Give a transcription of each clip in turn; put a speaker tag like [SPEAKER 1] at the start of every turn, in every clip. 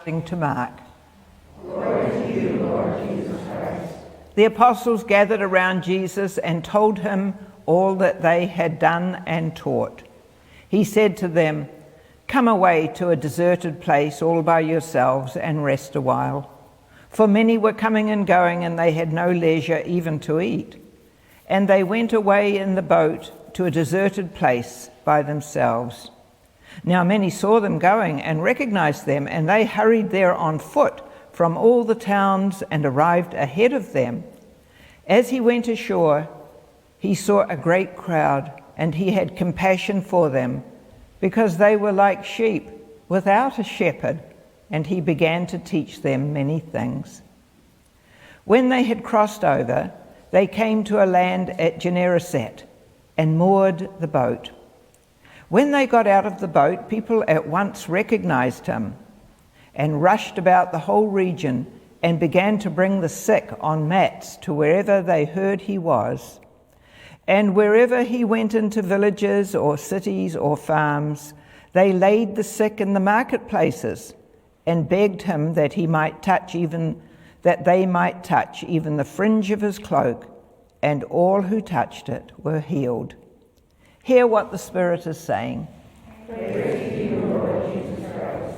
[SPEAKER 1] According to Mark.
[SPEAKER 2] Glory to you, Lord Jesus Christ.
[SPEAKER 1] The apostles gathered around Jesus and told him all that they had done and taught. He said to them, "Come away to a deserted place all by yourselves and rest a while." For many were coming and going, and they had no leisure even to eat. And they went away in the boat to a deserted place by themselves. Now many saw them going and recognized them, and they hurried there on foot from all the towns and arrived ahead of them. As he went ashore, he saw a great crowd, and he had compassion for them, because they were like sheep without a shepherd, and he began to teach them many things. When they had crossed over, they came to a land at Gennesaret and moored the boat. When they got out of the boat, people at once recognized him and rushed about the whole region and began to bring the sick on mats to wherever they heard he was. And wherever he went into villages or cities or farms, they laid the sick in the marketplaces and begged him that they might touch even the fringe of his cloak, and all who touched it were healed. Hear what the Spirit is saying.
[SPEAKER 2] Praise to you, Lord Jesus Christ.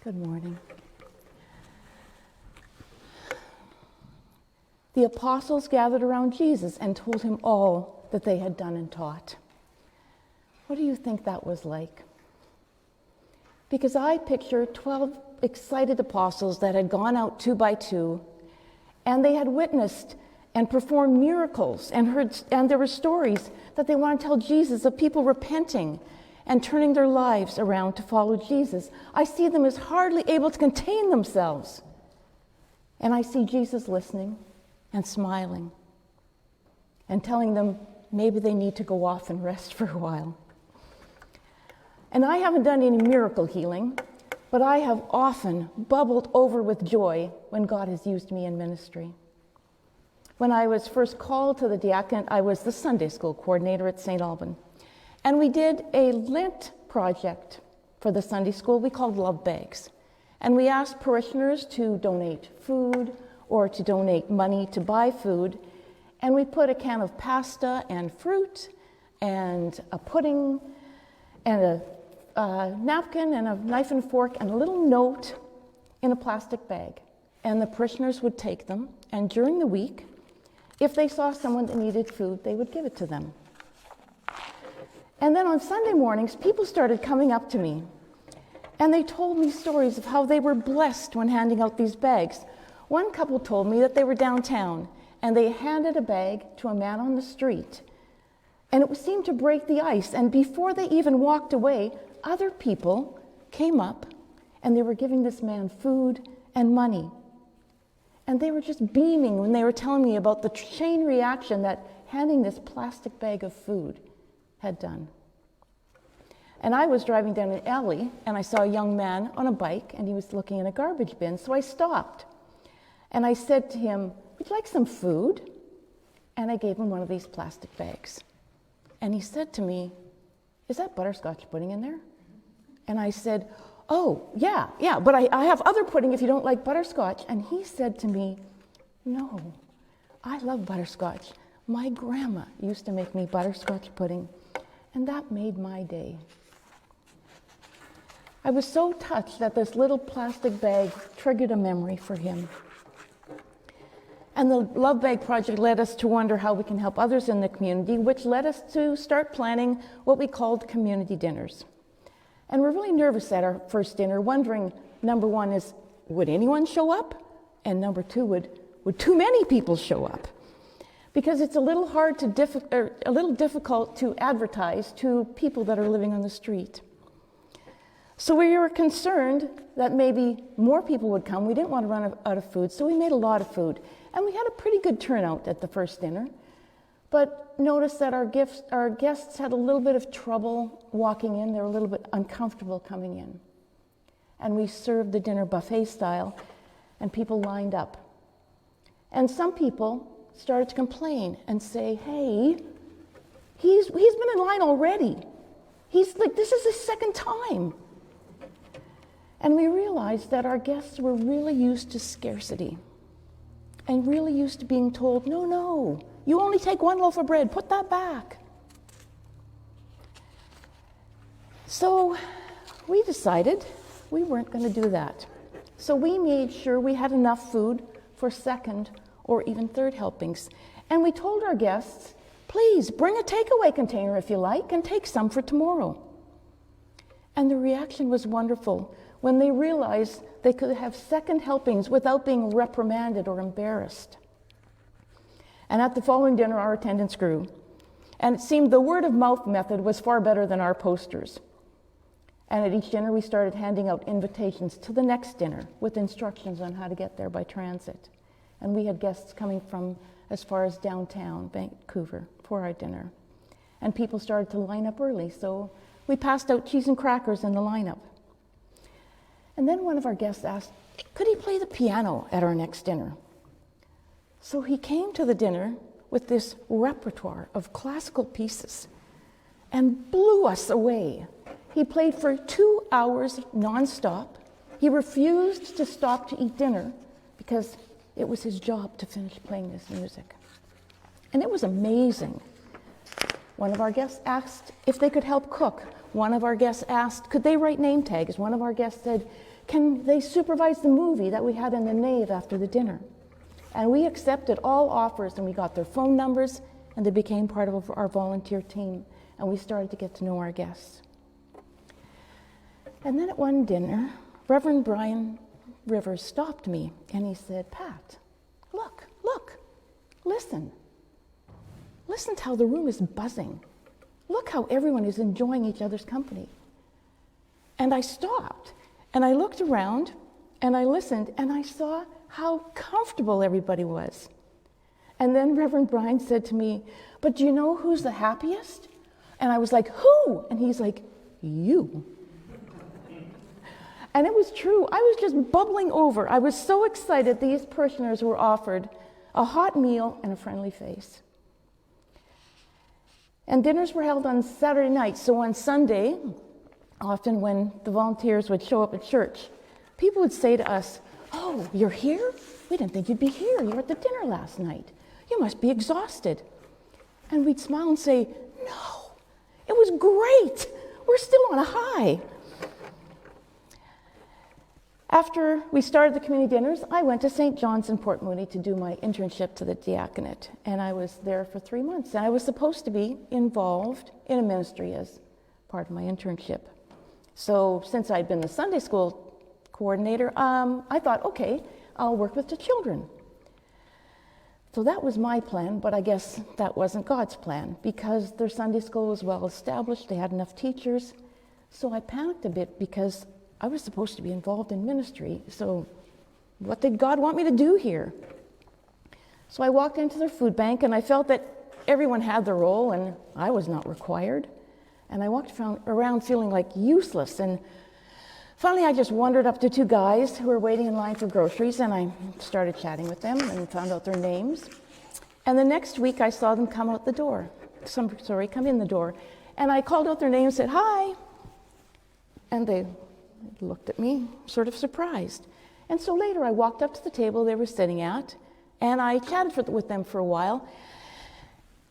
[SPEAKER 3] Good morning. The apostles gathered around Jesus and told him all that they had done and taught. What do you think that was like? Because I picture 12 excited apostles that had gone out 2 by 2, and they had witnessed and performed miracles and there were stories that they want to tell Jesus of people repenting and turning their lives around to follow Jesus. I see them as hardly able to contain themselves. And I see Jesus listening and smiling and telling them maybe they need to go off and rest for a while. And I haven't done any miracle healing, but I have often bubbled over with joy when God has used me in ministry. When I was first called to the diaconate, I was the Sunday school coordinator at St. Alban. And we did a Lent project for the Sunday school we called Love Bags. And we asked parishioners to donate food or to donate money to buy food. And we put a can of pasta and fruit and a pudding and a napkin and a knife and fork and a little note in a plastic bag. And the parishioners would take them, and during the week, if they saw someone that needed food, they would give it to them. And then on Sunday mornings, people started coming up to me, and they told me stories of how they were blessed when handing out these bags. One couple told me that they were downtown, and they handed a bag to a man on the street, and it seemed to break the ice. And before they even walked away, other people came up, and they were giving this man food and money. And they were just beaming when they were telling me about the chain reaction that handing this plastic bag of food had done. And I was driving down an alley, and I saw a young man on a bike, and he was looking in a garbage bin. So I stopped, and I said to him, "Would you like some food?" And I gave him one of these plastic bags. And he said to me, "Is that butterscotch pudding in there?" And I said, "Oh, yeah, but I have other pudding if you don't like butterscotch." And he said to me, "No, I love butterscotch. My grandma used to make me butterscotch pudding." And that made my day. I was so touched that this little plastic bag triggered a memory for him. And the Love Bag Project led us to wonder how we can help others in the community, which led us to start planning what we called community dinners. And we're really nervous at our first dinner, wondering, number one is, would anyone show up? And number two, would too many people show up? Because it's a little difficult to advertise to people that are living on the street. So we were concerned that maybe more people would come. We didn't want to run out of food, so we made a lot of food. And we had a pretty good turnout at the first dinner. But noticed that our guests had a little bit of trouble walking in. They were a little bit uncomfortable coming in. And we served the dinner buffet style, and people lined up. And some people started to complain and say, hey, he's been in line already. He's like, this is his second time. And we realized that our guests were really used to scarcity and really used to being told, no, you only take one loaf of bread, put that back. So we decided we weren't going to do that. So we made sure we had enough food for second or even third helpings. And we told our guests, please bring a takeaway container if you like and take some for tomorrow. And the reaction was wonderful when they realized they could have second helpings without being reprimanded or embarrassed. And at the following dinner, our attendance grew. And it seemed the word of mouth method was far better than our posters. And at each dinner, we started handing out invitations to the next dinner with instructions on how to get there by transit. And we had guests coming from as far as downtown Vancouver for our dinner. And people started to line up early, so we passed out cheese and crackers in the lineup. And then one of our guests asked, could he play the piano at our next dinner? So he came to the dinner with this repertoire of classical pieces and blew us away. He played for 2 hours nonstop. He refused to stop to eat dinner because it was his job to finish playing this music. And it was amazing. One of our guests asked if they could help cook. One of our guests asked, could they write name tags? One of our guests said, can they supervise the movie that we had in the nave after the dinner? And we accepted all offers, and we got their phone numbers, and they became part of our volunteer team, and we started to get to know our guests. And then at one dinner, Reverend Brian Rivers stopped me, and he said, Pat, look, listen. Listen to how the room is buzzing. Look how everyone is enjoying each other's company. And I stopped, and I looked around, and I listened, and I saw how comfortable everybody was. And then Reverend Brian said to me, but do you know who's the happiest? And I was like, who? And he's like, you. And it was true. I was just bubbling over. I was so excited these parishioners were offered a hot meal and a friendly face. And dinners were held on Saturday nights. So on Sunday, often when the volunteers would show up at church, people would say to us, oh, you're here? We didn't think you'd be here. You were at the dinner last night. You must be exhausted. And we'd smile and say, no, it was great. We're still on a high. After we started the community dinners, I went to St. John's in Port Moody to do my internship to the diaconate. And I was there for 3 months. And I was supposed to be involved in a ministry as part of my internship. So since I'd been the Sunday school coordinator, I thought, okay, I'll work with the children. So that was my plan, but I guess that wasn't God's plan because their Sunday school was well established. They had enough teachers. So I panicked a bit because I was supposed to be involved in ministry, so what did God want me to do here? So I walked into their food bank, and I felt that everyone had their role, and I was not required. And I walked around feeling like useless, and finally I just wandered up to 2 guys who were waiting in line for groceries, and I started chatting with them and found out their names. And the next week I saw them come in the door, and I called out their names and said, hi, and they looked at me, sort of surprised. And so later I walked up to the table they were sitting at, and I chatted with them for a while.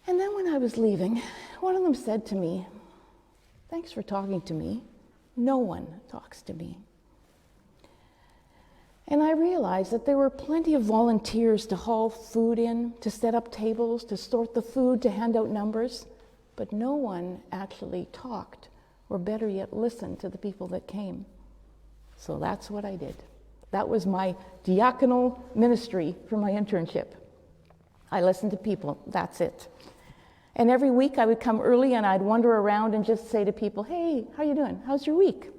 [SPEAKER 3] And then when I was leaving, one of them said to me, thanks for talking to me. No one talks to me. And I realized that there were plenty of volunteers to haul food in, to set up tables, to sort the food, to hand out numbers, but no one actually talked, or better yet, listened to the people that came. So that's what I did. That was my diaconal ministry for my internship. I listened to people, that's it. And every week I would come early and I'd wander around and just say to people, hey, how you doing? How's your week?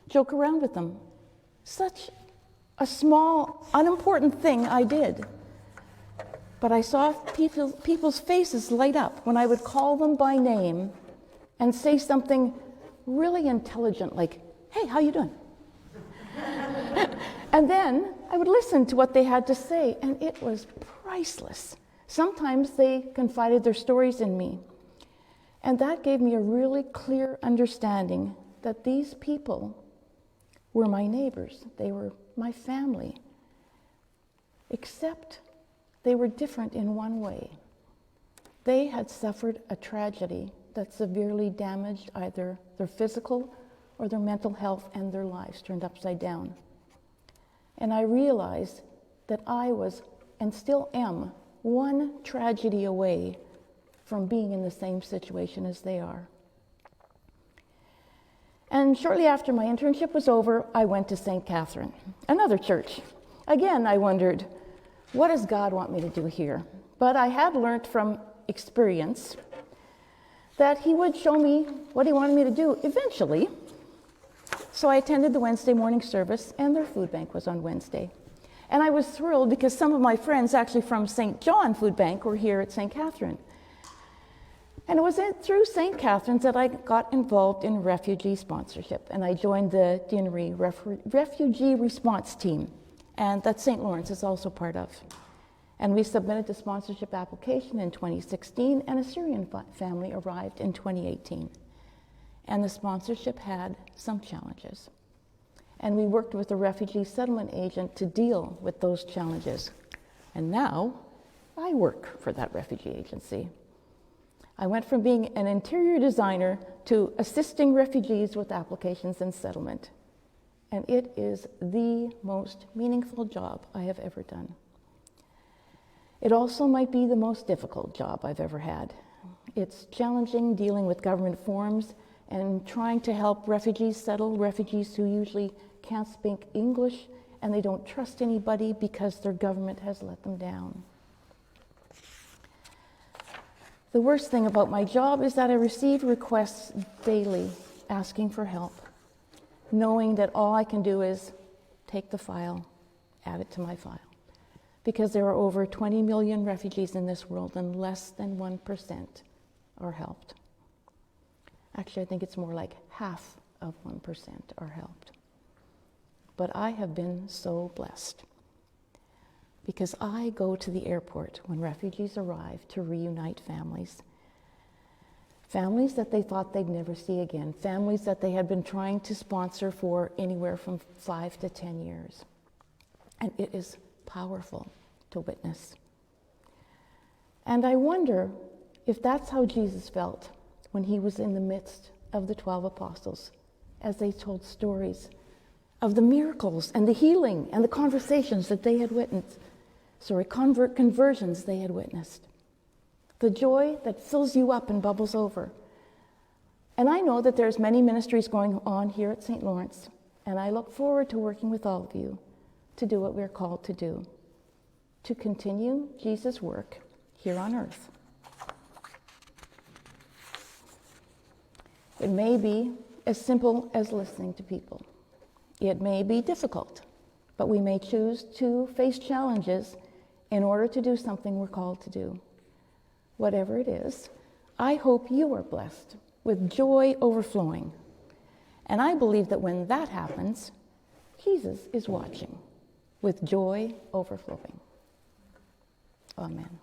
[SPEAKER 3] joke around with them. Such a small, unimportant thing I did. But I saw people's faces light up when I would call them by name and say something really intelligent like, "Hey, how you doing?" And then I would listen to what they had to say, and it was priceless. Sometimes they confided their stories in me. And that gave me a really clear understanding that these people were my neighbors. They were my family. Except they were different in one way. They had suffered a tragedy that severely damaged either their physical or their mental health, and their lives turned upside down. And I realized that I was, and still am, one tragedy away from being in the same situation as they are. And shortly after my internship was over, I went to St. Catherine, another church. Again, I wondered, what does God want me to do here? But I had learned from experience that He would show me what He wanted me to do eventually. So I attended the Wednesday morning service, and their food bank was on Wednesday. And I was thrilled because some of my friends, actually from St. John Food Bank, were here at St. Catherine. And it was through St. Catherine's that I got involved in refugee sponsorship, and I joined the Deanery Refugee Response Team, and that St. Lawrence is also part of. And we submitted the sponsorship application in 2016, and a Syrian family arrived in 2018. And the sponsorship had some challenges. And we worked with a refugee settlement agent to deal with those challenges. And now I work for that refugee agency. I went from being an interior designer to assisting refugees with applications and settlement. And it is the most meaningful job I have ever done. It also might be the most difficult job I've ever had. It's challenging dealing with government forms and trying to help refugees settle, refugees who usually can't speak English and they don't trust anybody because their government has let them down. The worst thing about my job is that I receive requests daily asking for help, knowing that all I can do is take the file, add it to my file. Because there are over 20 million refugees in this world and less than 1% are helped. Actually, I think it's more like half of 1% are helped. But I have been so blessed because I go to the airport when refugees arrive to reunite families. Families that they thought they'd never see again, families that they had been trying to sponsor for anywhere from 5 to 10 years. And it is powerful to witness. And I wonder if that's how Jesus felt when He was in the midst of the 12 apostles, as they told stories of the miracles and the healing and the conversations that they had witnessed, conversions they had witnessed. The joy that fills you up and bubbles over. And I know that there's many ministries going on here at St. Lawrence, and I look forward to working with all of you to do what we're called to do, to continue Jesus' work here on earth. It may be as simple as listening to people. It may be difficult, but we may choose to face challenges in order to do something we're called to do. Whatever it is, I hope you are blessed with joy overflowing. And I believe that when that happens, Jesus is watching with joy overflowing. Amen.